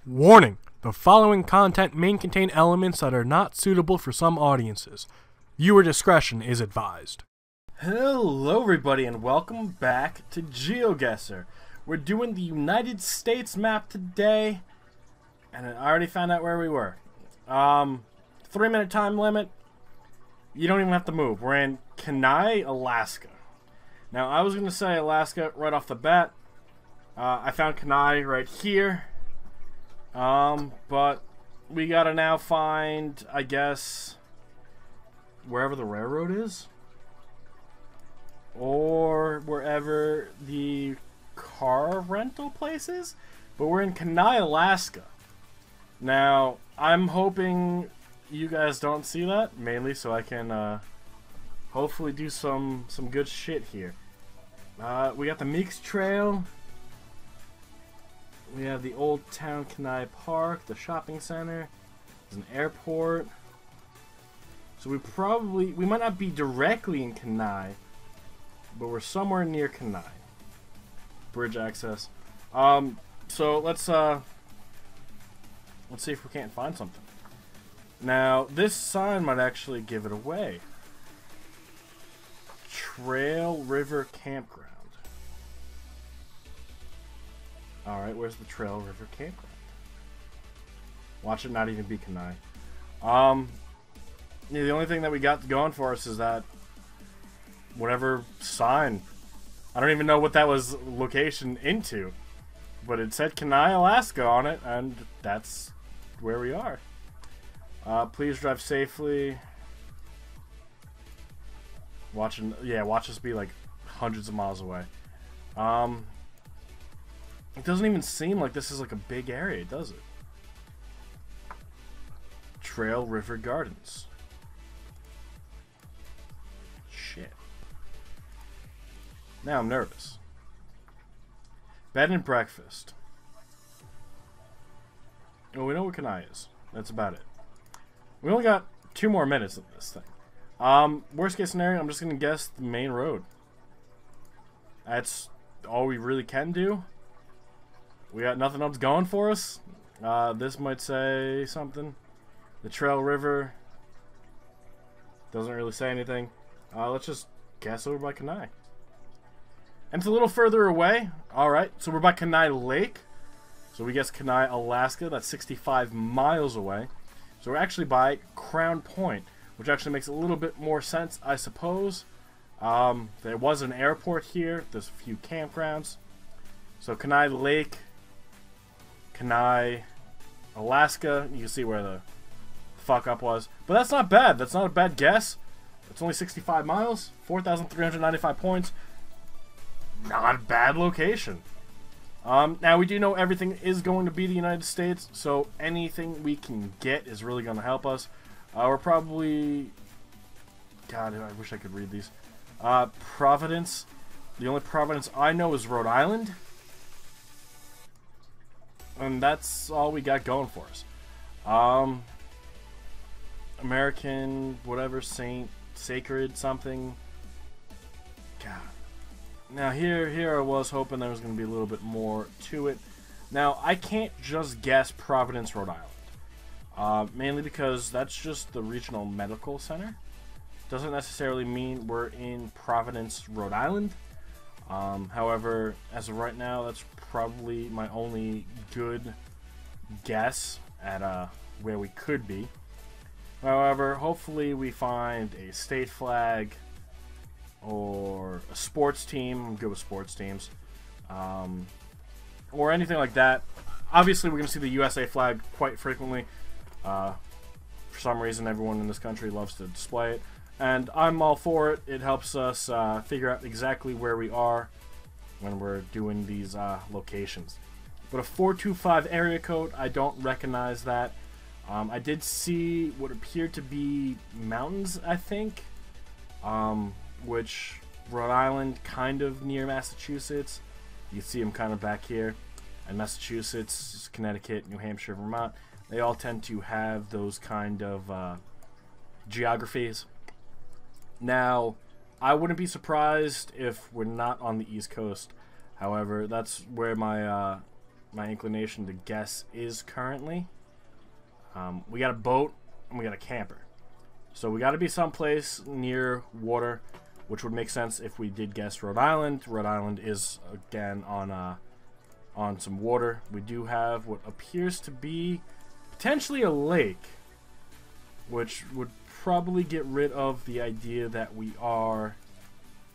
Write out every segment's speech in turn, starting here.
Warning! The following content may contain elements that are not suitable for some audiences. Viewer discretion is advised. Hello everybody and welcome back to Geoguessr. We're doing the United States map today, and I already found out where we were. 3-minute time limit. You don't even have to move. We're in Kenai, Alaska. Now I was going to say Alaska right off the bat. I found Kenai right here. But we gotta now find, I guess, wherever the railroad is, or wherever the car rental place is. But we're in Kenai, Alaska. Now, I'm hoping you guys don't see that, mainly so I can, hopefully do some good shit here. We got the Meeks Trail. We have the Old Town Kenai Park, the shopping center. There's an airport. So we might not be directly in Kenai, but we're somewhere near Kenai. Bridge access. So let's see if we can't find something. Now, this sign might actually give it away. Trail River Campground. Alright, where's the Trail River Campground? Watch it not even be Kenai. Yeah, the only thing that we got going for us is that whatever sign. I don't even know what that was location into. But it said Kenai, Alaska on it, and that's where we are. Please drive safely. Watch us be like hundreds of miles away. It doesn't even seem like this is like a big area, does it? Trail River Gardens. Shit. Now I'm nervous. Bed and breakfast. Well, we know what Kenai is. That's about it. We only got 2 more minutes of this thing. Worst case scenario, I'm just gonna guess the main road. That's all we really can do. We got nothing else going for us. This might say something. The Trail River doesn't really say anything. Let's just guess over by Kenai. And it's a little further away. Alright, so we're by Kenai Lake. So we guess Kenai, Alaska. That's 65 miles away. So we're actually by Crown Point, which actually makes a little bit more sense, I suppose. There was an airport here. There's a few campgrounds. So Kenai Lake, Kenai, Alaska. You can see where the fuck up was. But that's not bad. That's not a bad guess. It's only 65 miles, 4,395 points. Not a bad location. Now, we do know everything is going to be the United States, so anything we can get is really going to help us. We're probably... God, I wish I could read these. Providence. The only Providence I know is Rhode Island. And that's all we got going for us. American, whatever, Saint, Sacred, something. God. Now here I was hoping there was going to be a little bit more to it. Now, I can't just guess Providence, Rhode Island. Mainly because that's just the regional medical center. Doesn't necessarily mean we're in Providence, Rhode Island. However, as of right now, that's probably my only good guess at where we could be. However, hopefully we find a state flag or a sports team. I'm good with sports teams. Or anything like that. Obviously, we're going to see the USA flag quite frequently. For some reason, everyone in this country loves to display it. And I'm all for it. It helps us figure out exactly where we are when we're doing these locations. But a 425 area code, I don't recognize that. I did see what appeared to be mountains, I think. Which, Rhode Island, kind of near Massachusetts. You can see them kind of back here. And Massachusetts, Connecticut, New Hampshire, Vermont, they all tend to have those kind of geographies. Now, I wouldn't be surprised if we're not on the East Coast. However, that's where my my inclination to guess is currently. We got a boat and we got a camper. So we got to be someplace near water, which would make sense if we did guess Rhode Island. Rhode Island is, again, on some water. We do have what appears to be potentially a lake, which would probably get rid of the idea that we are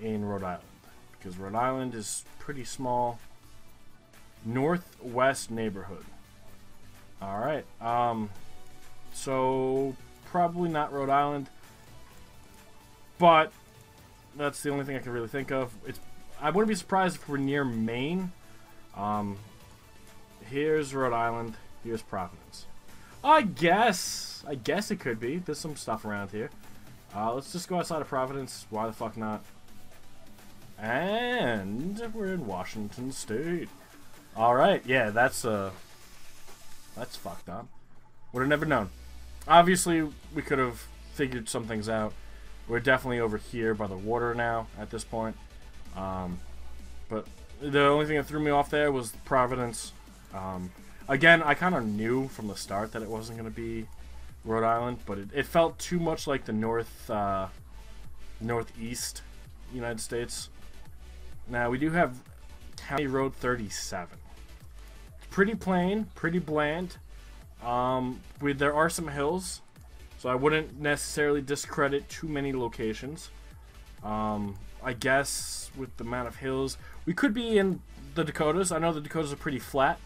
in Rhode Island, because Rhode Island is pretty small. Northwest neighborhood. Alright, so probably not Rhode Island, but that's the only thing I can really think of. I wouldn't be surprised if we're near Maine. Here's Rhode Island, here's Providence. I guess it could be. There's some stuff around here. Let's just go outside of Providence. Why the fuck not? And we're in Washington State. Alright, yeah, that's fucked up. Would have never known. Obviously, we could have figured some things out. We're definitely over here by the water now at this point. But the only thing that threw me off there was Providence. Again, I kind of knew from the start that it wasn't going to be Rhode Island, but it felt too much like the northeast United States. Now, we do have County Road 37. Pretty plain, pretty bland. There are some hills, so I wouldn't necessarily discredit too many locations. I guess with the amount of hills, we could be in the Dakotas. I know the Dakotas are pretty flat,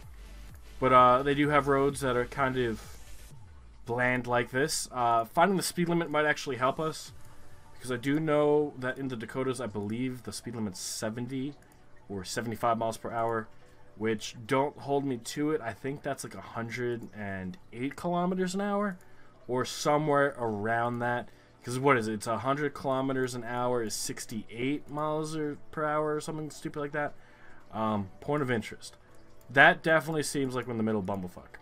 but they do have roads that are kind of bland like this. Finding the speed limit might actually help us, because I do know that in the Dakotas, I believe the speed limit's 70 or 75 miles per hour, which, don't hold me to it, I think that's like 108 kilometers an hour, or somewhere around that. Because what is it? It's 100 kilometers an hour is 68 miles per hour or something stupid like that. Point of interest. That definitely seems like we're in the middle of bumblefuck.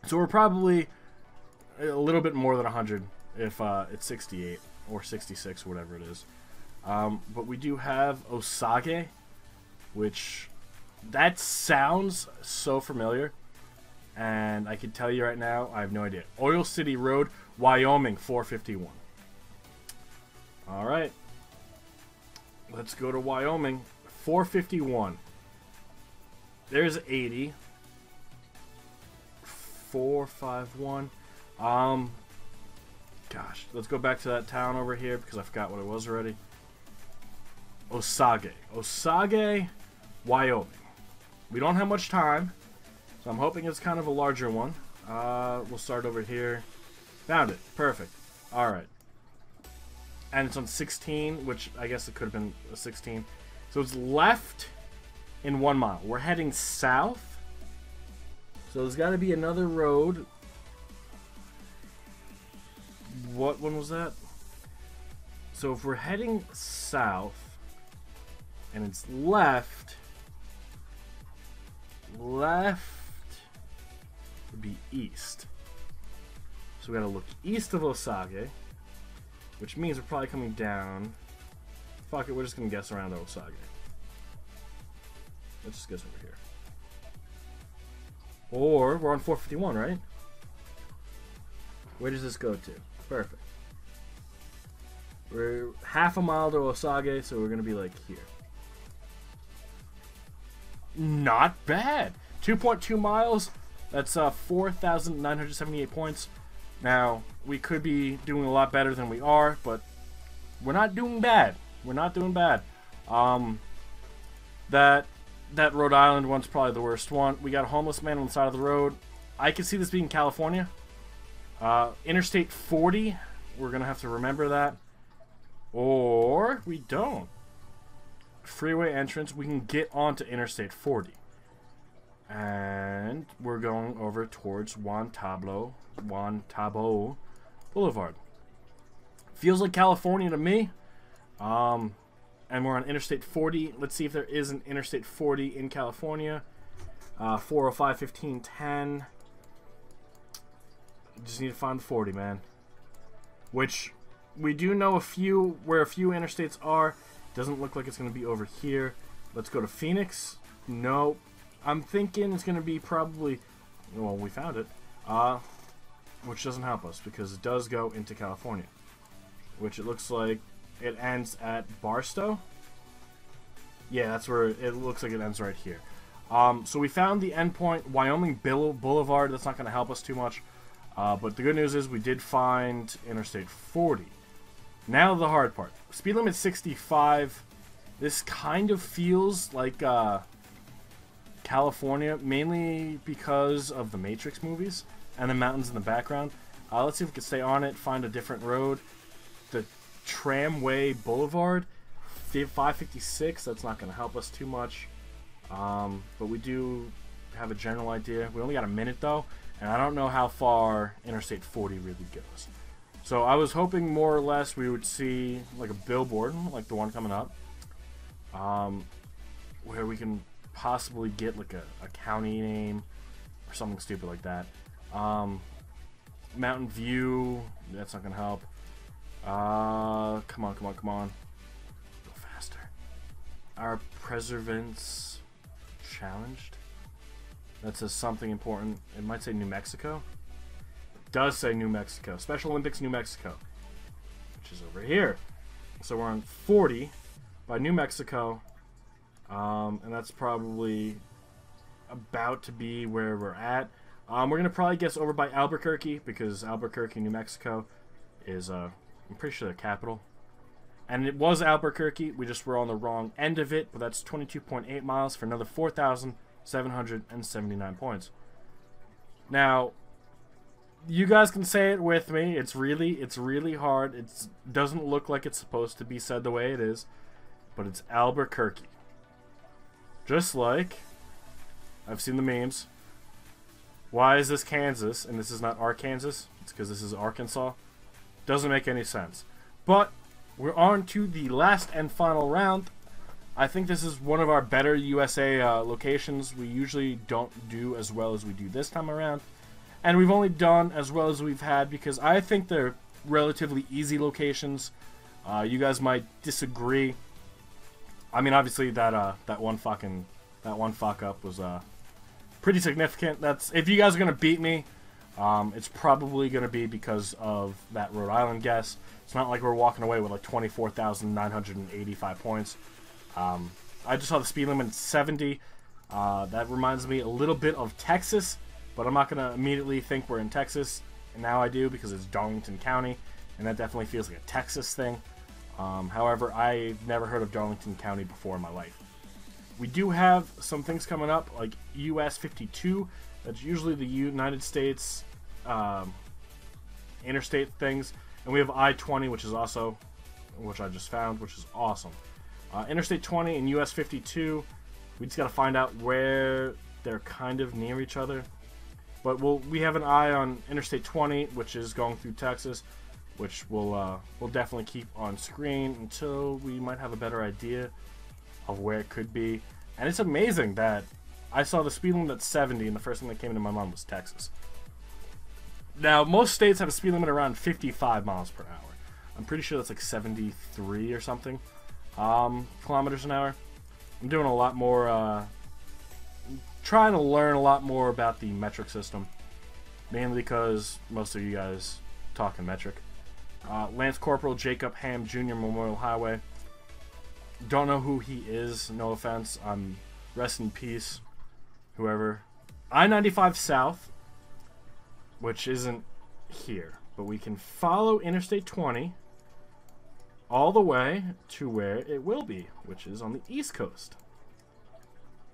So we're probably a little bit more than 100 if it's 68 or 66, whatever it is. But we do have Osage, which, that sounds so familiar. And I can tell you right now, I have no idea. Oil City Road, Wyoming, 451. Alright. Let's go to Wyoming. 451. There's 80. 451. Gosh, let's go back to that town over here because I forgot what it was already. Osage. Osage, Wyoming. We don't have much time, so I'm hoping it's kind of a larger one. We'll start over here. Found it. Perfect. Alright. And it's on 16, which I guess it could have been a 16. So it's left in 1 mile. We're heading south. So there's got to be another road. What one was that? So if we're heading south and it's left would be east. So we got to look east of Osage, which means we're probably coming down. Fuck it, we're just going to guess around Osage. Let's just guess over here. Or we're on 451, right? Where does this go to? Perfect. We're half a mile to Osage, so we're going to be like here. Not bad. 2.2 miles. That's 4,978 points. Now, we could be doing a lot better than we are, but we're not doing bad. We're not doing bad. That Rhode Island one's probably the worst one. We got a homeless man on the side of the road. I can see this being California. Interstate 40. We're going to have to remember that. Or we don't. Freeway entrance. We can get onto Interstate 40. And we're going over towards Juan Tabo Boulevard. Feels like California to me. And we're on Interstate 40. Let's see if there is an Interstate 40 in California. 405, 15, 10. Just need to find the 40, man. Which we do know where a few interstates are. Doesn't look like it's going to be over here. Let's go to Phoenix. Nope. I'm thinking it's going to be probably... Well, we found it. Which doesn't help us, because it does go into California. Which it looks like it ends at Barstow. Yeah, that's where it looks like it ends right here. So we found the endpoint, Wyoming Boulevard. That's not going to help us too much. But the good news is we did find Interstate 40. Now the hard part. Speed limit 65. This kind of feels like California, mainly because of the Matrix movies and the mountains in the background. Let's see if we can stay on it, find a different road. The Tramway Boulevard, 556. That's not going to help us too much. But we do have a general idea. We only got a minute though, and I don't know how far Interstate 40 really goes. So I was hoping more or less we would see like a billboard, like the one coming up, where we can possibly get like a county name or something stupid like that. Mountain View, that's not gonna help. Come on. Go faster. Our preservance challenged. That says something important. It might say New Mexico. It does say New Mexico. Special Olympics, New Mexico. Which is over here. So we're on 40 by New Mexico. And that's probably about to be where we're at. We're going to probably guess over by Albuquerque, because Albuquerque, New Mexico is, I'm pretty sure the capital. And it was Albuquerque, we just were on the wrong end of it, but that's 22.8 miles for another 4,779 points. Now, you guys can say it with me, it's really hard, it doesn't look like it's supposed to be said the way it is, but it's Albuquerque. Just like, I've seen the memes, why is this Kansas and this is not Arkansas? It's because this is Arkansas. Doesn't make any sense. But we're on to the last and final round. I think this is one of our better USA locations. We usually don't do as well as we do this time around. And we've only done as well as we've had because I think they're relatively easy locations. You guys might disagree. I mean, obviously that one fuck up was pretty significant. That's, if you guys are gonna beat me, it's probably gonna be because of that Rhode Island guess. It's not like we're walking away with like 24,985 points. I just saw the speed limit at 70. That reminds me a little bit of Texas, but I'm not gonna immediately think we're in Texas. And now I do because it's Darlington County, and that definitely feels like a Texas thing. However, I've never heard of Darlington County before in my life. We do have some things coming up, like US 52. That's usually the United States interstate things. And we have I-20, which is also, which I just found, which is awesome. Interstate 20 and US 52, we just got to find out where they're kind of near each other. But we have an eye on Interstate 20, which is going through Texas, which we'll definitely keep on screen until we might have a better idea of where it could be. And it's amazing that I saw the speed limit at 70 and the first thing that came into my mind was Texas. Now, most states have a speed limit around 55 miles per hour. I'm pretty sure that's like 73 or something kilometers an hour. I'm doing a lot more, trying to learn a lot more about the metric system, mainly because most of you guys talk in metric. Lance Corporal Jacob Ham Jr. Memorial Highway. Don't know who he is, no offense. Rest in peace, whoever. I-95 South, which isn't here, but we can follow Interstate 20 all the way to where it will be, which is on the East Coast.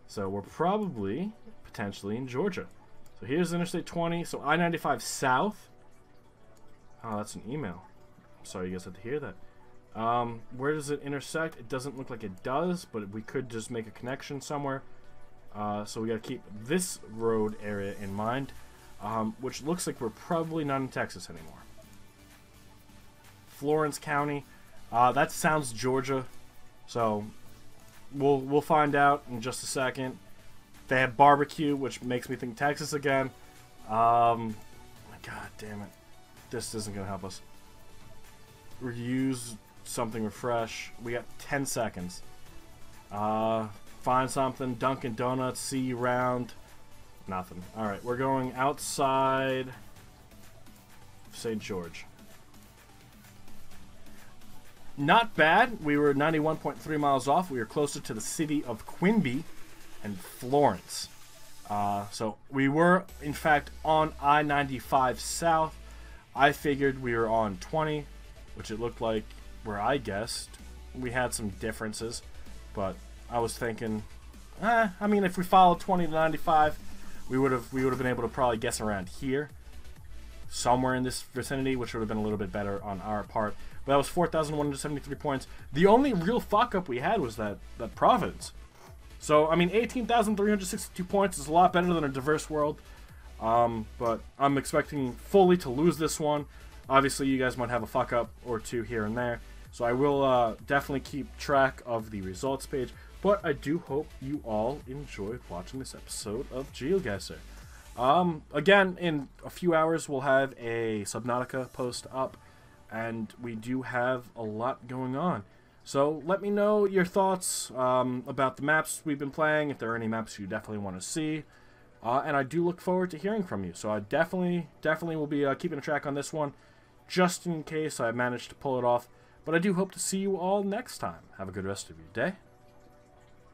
So we're probably, potentially, in Georgia. So here's Interstate 20, so I-95 South. Oh, that's an email. Sorry you guys had to hear that. Where does it intersect? It doesn't look like it does, but we could just make a connection somewhere. So we gotta keep this road area in mind, which looks like we're probably not in Texas anymore. Florence County, that sounds Georgia, so we'll find out in just a second. They have barbecue, which makes me think Texas again. God damn it, this isn't gonna help us. Reuse something, refresh. We got 10 seconds. Find something. Dunkin' Donuts. See you round. Nothing. Alright, we're going outside St. George. Not bad. We were 91.3 miles off. We were closer to the city of Quimby and Florence. So we were, in fact, on I-95 South. I figured we were on 20, which it looked like where I guessed. We had some differences, but I was thinking, I mean, if we followed 20 to 95, we would have been able to probably guess around here, somewhere in this vicinity, which would have been a little bit better on our part. But that was 4,173 points. The only real fuck up we had was that Providence. So I mean, 18,362 points is a lot better than a diverse world. But I'm expecting fully to lose this one. Obviously, you guys might have a fuck up or two here and there. So I will definitely keep track of the results page. But I do hope you all enjoyed watching this episode of Geoguessr. Again, in a few hours, we'll have a Subnautica post up. And we do have a lot going on. So let me know your thoughts about the maps we've been playing, if there are any maps you definitely want to see. And I do look forward to hearing from you. So I definitely will be keeping a track on this one, just in case I manage to pull it off. But I do hope to see you all next time. Have a good rest of your day.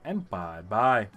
And bye-bye.